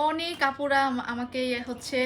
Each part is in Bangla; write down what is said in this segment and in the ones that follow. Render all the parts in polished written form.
অনেক আপুরা আমাকে হচ্ছে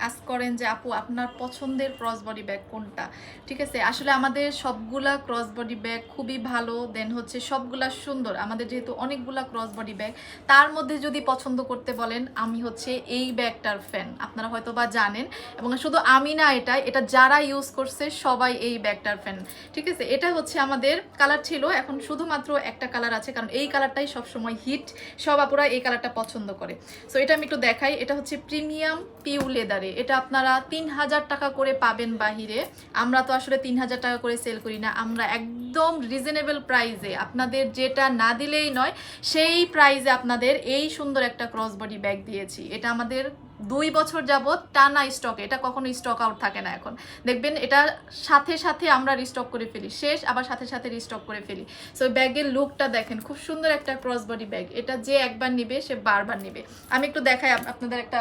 আস্ক করেন যে আপু আপনার পছন্দের ক্রস বডি ব্যাগ কোনটা। ঠিক আছে, আসলে আমাদের সবগুলা ক্রস বডি ব্যাগ খুবই ভালো, দেন হচ্ছে সবগুলা সুন্দর। আমাদের যেহেতু অনেকগুলা ক্রস বডি ব্যাগ, তার মধ্যে যদি পছন্দ করতে বলেন আমি হচ্ছে এই ব্যাগটার ফ্যান, আপনারা হয়তো বা জানেন। এবং শুধু আমি না, এটা যারা ইউজ করছে সবাই এই ব্যাগটার ফ্যান। ঠিক আছে, এটা হচ্ছে আমাদের কালার ছিল, এখন শুধুমাত্র একটা কালার আছে, কারণ এই কালারটাই সবসময় হিট, সব আপুরা এই কালারটা পছন্দ করে। সো এটা আমি একটু দেখাই। এটা হচ্ছে প্রিমিয়াম পিউ লেদারে, এটা আপনারা 3000 টাকা করে পাবেন বাহিরে। আমরা তো আসলে 3000 টাকা করে সেল করি না, আমরা একদম রিজনেবল প্রাইসে, আপনাদের যেটা না দিলেই নয় সেই প্রাইসে আপনাদের এই সুন্দর একটা ক্রস বডি ব্যাগ দিয়েছি। এটা আমাদের 2 বছর যাবত টানা স্টকে, এটা কখনো স্টক আউট থাকে না। এখন দেখবেন এটা সাথে সাথে আমরা রিস্টক করে ফেলি, শেষ আবার সাথে সাথে রিস্টক করে ফেলি। সো ব্যাগের লুকটা দেখেন, খুব সুন্দর একটা ক্রস বডি ব্যাগ। এটা যে একবার নিবে সে বারবার নিবে। আমি একটু দেখাই আপনাদের, একটা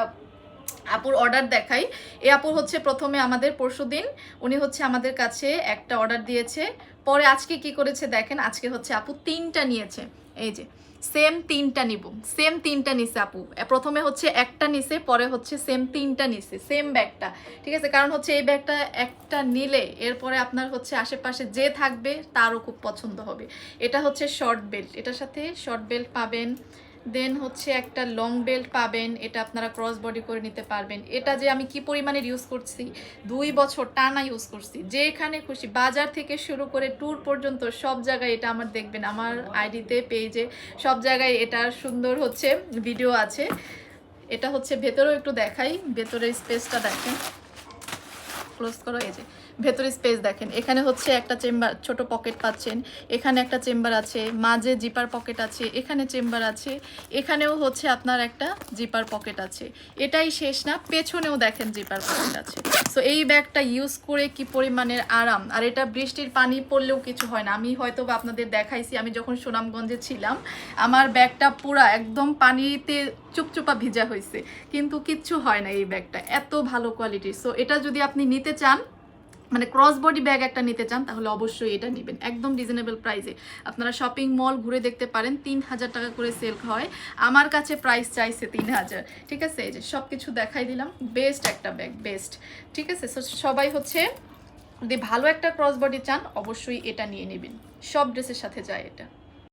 আপুর অর্ডার দেখাই। এই আপুর হচ্ছে প্রথমে আমাদের পরশুদিন উনি হচ্ছে আমাদের কাছে একটা অর্ডার দিয়েছে, পরে আজকে কি করেছে দেখেন, আজকে হচ্ছে আপু 3টা নিয়েছে। এই যে সেম 3টা নিব, সেম 3টা নিছে আপু। প্রথমে হচ্ছে একটা নিছে, পরে হচ্ছে সেম 3টা নিছে, সেম ব্যাগটা। ঠিক আছে, কারণ হচ্ছে এই ব্যাগটা একটা নিলে এরপরে আপনার হচ্ছে আশেপাশে যে থাকবে তারও খুব পছন্দ হবে। এটা হচ্ছে শর্ট বেল্ট, এটার সাথে শর্ট বেল্ট পাবেন, দেন হচ্ছে একটা লং বেল্ট পাবেন, এটা আপনারা ক্রস বডি করে নিতে পারবেন। এটা যে আমি কি পরিমাণের ইউজ করছি, 2 বছর টানা ইউজ করছি, যেখানে খুশি বাজার থেকে শুরু করে ট্যুর পর্যন্ত সব জায়গায় এটা আমার দেখবেন, আমার আইডিতে পেজে সব জায়গায় এটার সুন্দর হচ্ছে ভিডিও আছে। এটা হচ্ছে ভেতরেও একটু দেখাই, ভেতরের স্পেসটা দেখেন, ক্লোজ করো। এই যে ভেতরে স্পেস দেখেন, এখানে হচ্ছে একটা চেম্বার, ছোট পকেট পাচ্ছেন, এখানে একটা চেম্বার আছে, মাঝে জিপার পকেট আছে, এখানে চেম্বার আছে, এখানেও হচ্ছে আপনার একটা জিপার পকেট আছে। এটাই শেষ না, পেছনেও দেখেন জিপার পকেট আছে। সো এই ব্যাগটা ইউজ করে কি পরিমাণের আরাম, আর এটা বৃষ্টির পানি পড়লেও কিছু হয় না। আমি হয়তো বা আপনাদের দেখাইছি, আমি যখন সুনামগঞ্জে ছিলাম আমার ব্যাগটা পুরা একদম পানিতে চুপচুপা ভিজা হয়েছে, কিন্তু কিচ্ছু হয় না। এই ব্যাগটা এত ভালো কোয়ালিটির। সো এটা যদি আপনি নিতে চান, মানে ক্রস বডি ব্যাগ একটা নিতে চান, তাহলে অবশ্যই এটা নেবেন একদম রিজনেবল প্রাইসে। আপনারা শপিং মল ঘুরে দেখতে পারেন, 3000 টাকা করে সেল হয়, আমার কাছে প্রাইস চাইছে 3000। ঠিক আছে, এই যে সব কিছু দেখাই দিলাম, বেস্ট একটা ব্যাগ, বেস্ট। ঠিক আছে, সবাই হচ্ছে যদি ভালো একটা ক্রস বডি চান অবশ্যই এটা নিয়ে নেবেন, সব ড্রেসের সাথে যায় এটা।